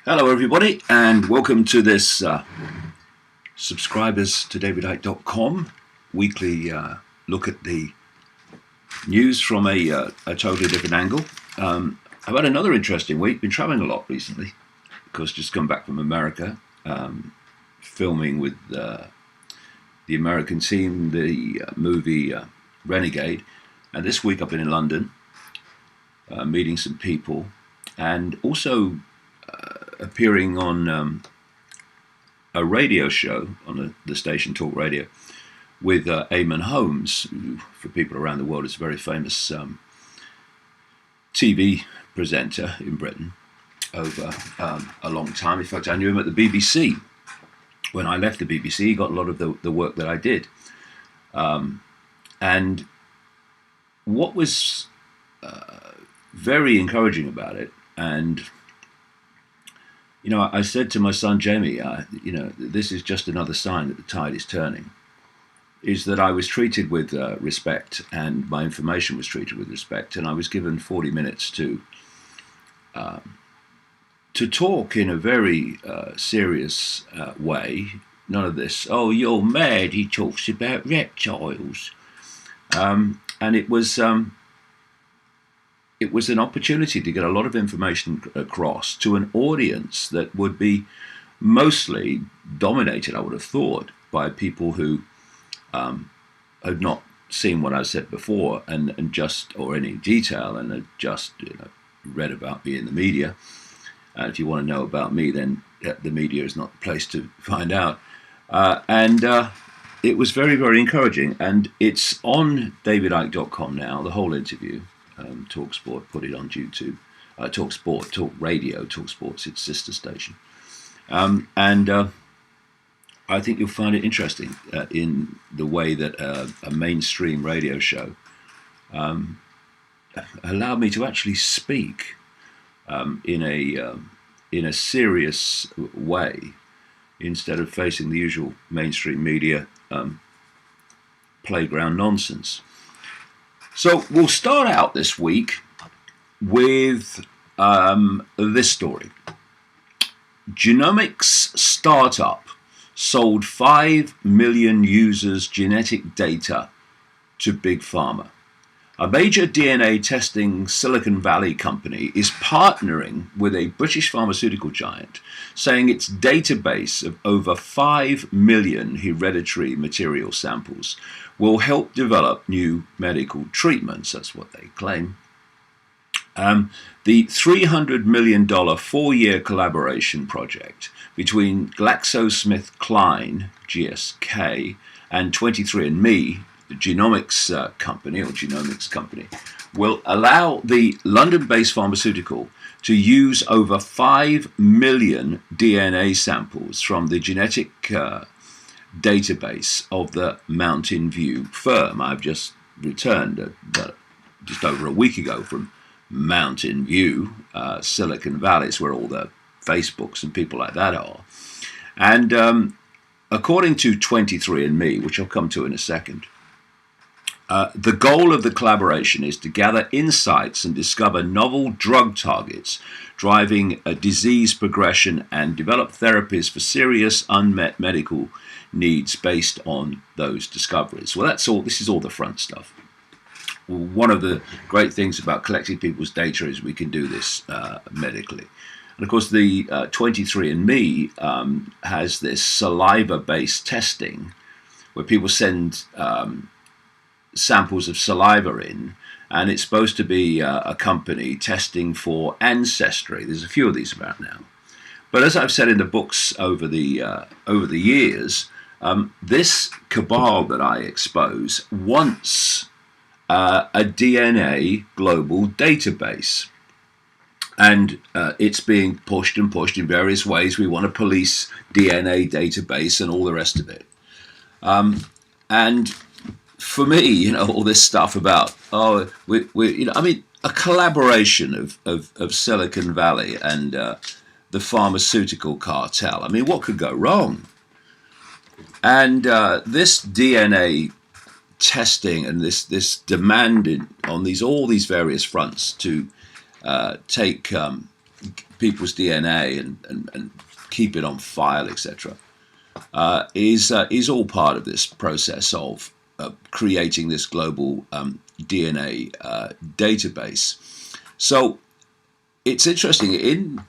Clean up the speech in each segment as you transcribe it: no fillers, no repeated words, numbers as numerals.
Hello everybody, and welcome to this subscribers to davidicke.com weekly look at the news from a totally different angle. I've had another interesting week, been traveling a lot recently, of course just come back from America, filming with the American team, the movie Renegade, and this week I've been in London, meeting some people, and also appearing on a radio show on the station Talk Radio with Eamon Holmes, who, for people around the world, is a very famous TV presenter in Britain over a long time. In fact, I knew him at the BBC. When I left the BBC, he got a lot of the work that I did. And what was very encouraging about it, and you know, I said to my son Jamie, this is just another sign that the tide is turning, is that I was treated with respect, and my information was treated with respect, and I was given 40 minutes to talk in a very serious way. None of this, oh, you're mad, he talks about reptiles. And it was an opportunity to get a lot of information across to an audience that would be mostly dominated, I would have thought, by people who had not seen what I said before and just, or any detail, and had just read about me in the media. And if you want to know about me, then the media is not the place to find out. And it was very, very encouraging. And it's on davidicke.com now, the whole interview. TalkSport put it on YouTube. TalkSport, Talk Radio, TalkSport's its sister station. And I think you'll find it interesting in the way that a mainstream radio show allowed me to actually speak in a serious way, instead of facing the usual mainstream media playground nonsense. So we'll start out this week with this story. Genomics startup sold 5 million users' genetic data to Big Pharma. A major DNA testing Silicon Valley company is partnering with a British pharmaceutical giant, saying its database of over 5 million hereditary material samples will help develop new medical treatments. That's what they claim. The $300 million 4-year collaboration project between GlaxoSmithKline, GSK, and 23andMe, the genomics company, will allow the London-based pharmaceutical to use over 5 million DNA samples from the genetic database of the Mountain View firm. I've just returned just over a week ago from Mountain View, Silicon Valley. It's where all the Facebooks and people like that are. And according to 23andMe, which I'll come to in a second, the goal of the collaboration is to gather insights and discover novel drug targets driving a disease progression and develop therapies for serious unmet medical needs based on those discoveries. Well, that's all. This is all the front stuff. Well, one of the great things about collecting people's data is we can do this medically. And of course, the 23andMe has this saliva-based testing where people send samples of saliva in, and it's supposed to be a company testing for ancestry. There's a few of these about now. But as I've said in the books over the years, this cabal that I expose wants a DNA global database. And it's being pushed and pushed in various ways. We want a police DNA database and all the rest of it. And for me, all this stuff about, a collaboration of Silicon Valley and the pharmaceutical cartel. I mean, what could go wrong? And this DNA testing and this demand on all these various fronts to take people's DNA and keep it on file, etc., is all part of this process of creating this global DNA database. So it's interesting. In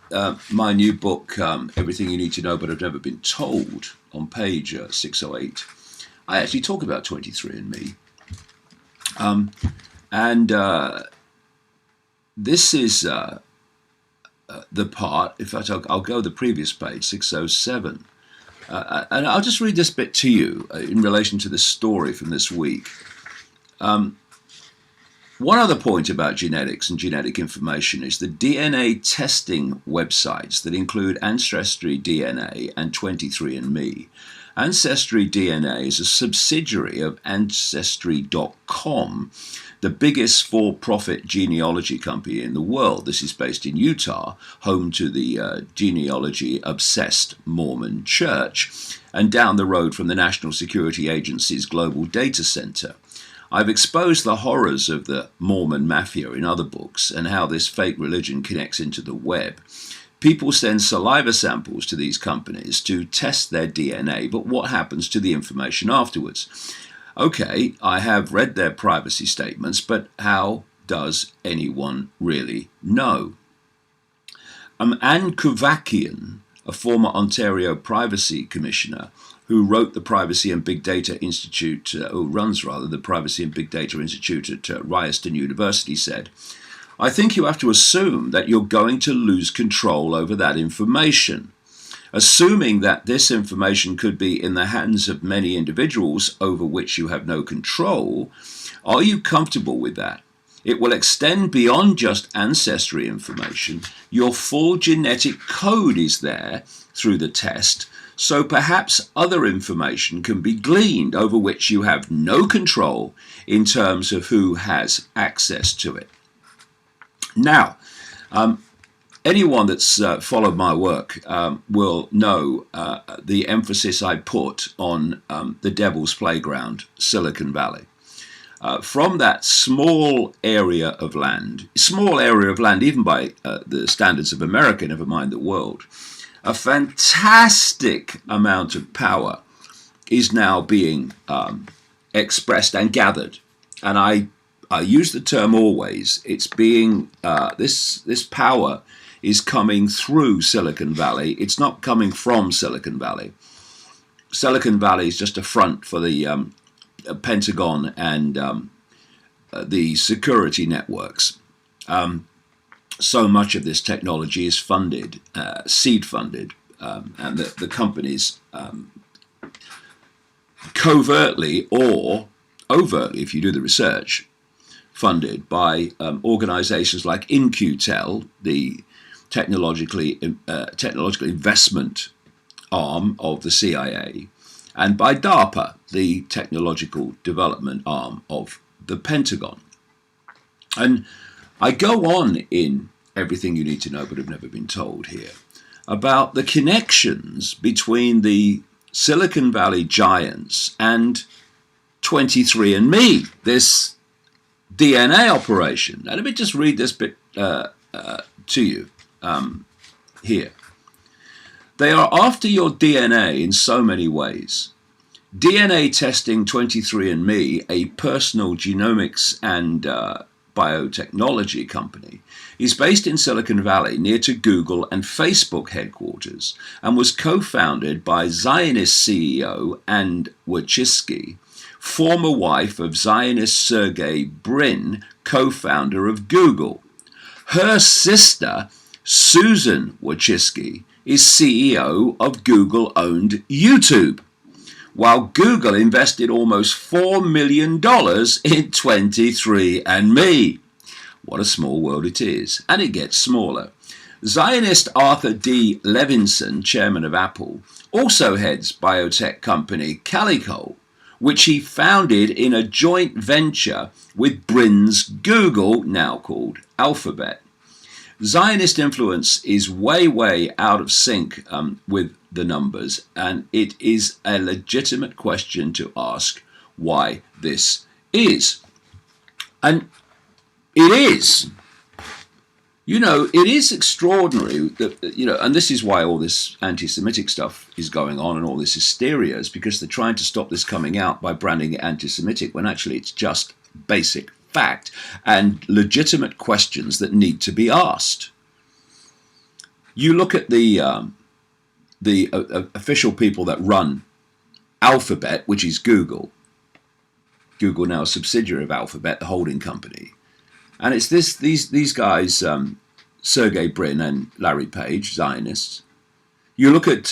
my new book, Everything You Need to Know But Have Never Been Told, on page 608, I actually talk about 23andMe. This is the part, in fact, I'll go the previous page, 607. And I'll just read this bit to you in relation to this story from this week. One other point about genetics and genetic information is the DNA testing websites that include Ancestry DNA and 23andMe. Ancestry DNA is a subsidiary of Ancestry.com, the biggest for-profit genealogy company in the world. This is based in Utah, home to the genealogy-obsessed Mormon Church, and down the road from the National Security Agency's Global Data Center. I've exposed the horrors of the Mormon Mafia in other books and how this fake religion connects into the web. People send saliva samples to these companies to test their DNA, but what happens to the information afterwards? Okay, I have read their privacy statements, but how does anyone really know? Anne Kuvakian, a former Ontario Privacy Commissioner, who wrote the Privacy and Big Data Institute, who runs the Privacy and Big Data Institute at Ryerson University, said, "I think you have to assume that you're going to lose control over that information. Assuming that this information could be in the hands of many individuals over which you have no control, are you comfortable with that? It will extend beyond just ancestry information. Your full genetic code is there through the test, so perhaps other information can be gleaned over which you have no control in terms of who has access to it." Now, anyone that's followed my work will know the emphasis I put on the Devil's Playground, Silicon Valley. From that small area of land even by the standards of America, never mind the world, a fantastic amount of power is now being expressed and gathered. And I use the term always. It's being, this power is coming through Silicon Valley. It's not coming from Silicon Valley. Silicon Valley is just a front for the Pentagon and the security networks. So much of this technology is funded, seed funded, and the companies covertly or overtly, if you do the research, funded by organizations like In-Q-Tel, the technological investment arm of the CIA, and by DARPA, the technological development arm of the Pentagon. And I go on in Everything You Need to Know But Have Never Been Told here about the connections between the Silicon Valley giants and 23andMe, this DNA operation. Now, let me just read this bit to you here. "They are after your DNA in so many ways. DNA testing 23andMe, a personal genomics and biotechnology company, is based in Silicon Valley near to Google and Facebook headquarters and was co-founded by Zionist CEO Anne Wojcicki, former wife of Zionist Sergey Brin, co-founder of Google. Her sister, Susan Wojcicki, is CEO of Google-owned YouTube, while Google invested almost $4 million in 23andMe. What a small world it is, and it gets smaller. Zionist Arthur D. Levinson, chairman of Apple, also heads biotech company Calico, which he founded in a joint venture with Brin's Google, now called Alphabet. Zionist influence is way out of sync with the numbers, and it is a legitimate question to ask why this is. And it is. it is extraordinary that, and this is why all this anti-Semitic stuff is going on and all this hysteria is because they're trying to stop this coming out by branding it anti-Semitic when actually it's just basic fact and legitimate questions that need to be asked. You look at the official people that run Alphabet, which is Google. Google now a subsidiary of Alphabet, the holding company. And it's these guys, Sergey Brin and Larry Page, Zionists. You look at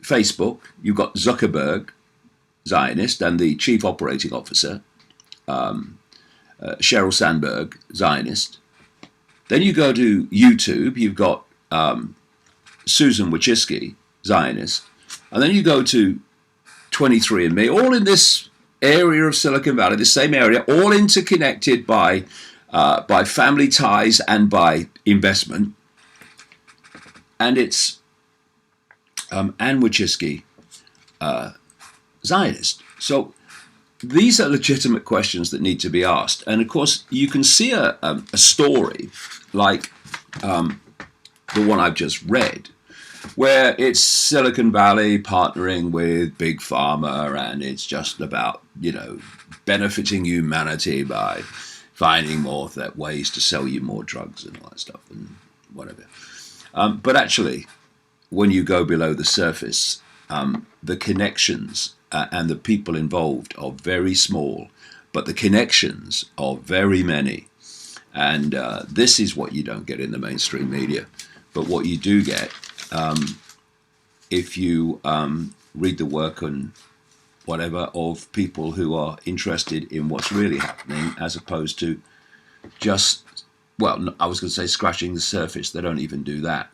Facebook, you've got Zuckerberg, Zionist, and the chief operating officer, Sheryl Sandberg, Zionist. Then you go to YouTube, you've got Susan Wojcicki, Zionist. And then you go to 23andMe, all in this area of Silicon Valley, the same area, all interconnected by family ties and by investment. And it's Anne Wojcicki, Zionist. So these are legitimate questions that need to be asked. And of course, you can see a story like the one I've just read, where it's Silicon Valley partnering with Big Pharma, and it's just about, benefiting humanity by finding more ways to sell you more drugs and all that stuff and whatever. But actually, when you go below the surface, the connections and the people involved are very small, but the connections are very many. And this is what you don't get in the mainstream media. But what you do get, if you read the work on whatever of people who are interested in what's really happening, as opposed to just, I was going to say scratching the surface. They don't even do that.